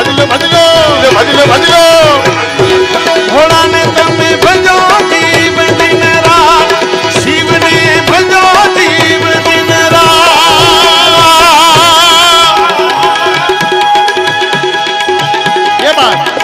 ભજલો ભજલો ભજલો ભજલો ભોળાને તમે ભજો જીવ દિન રાત, શિવને ભજો જીવ દિન રાત. એ બાત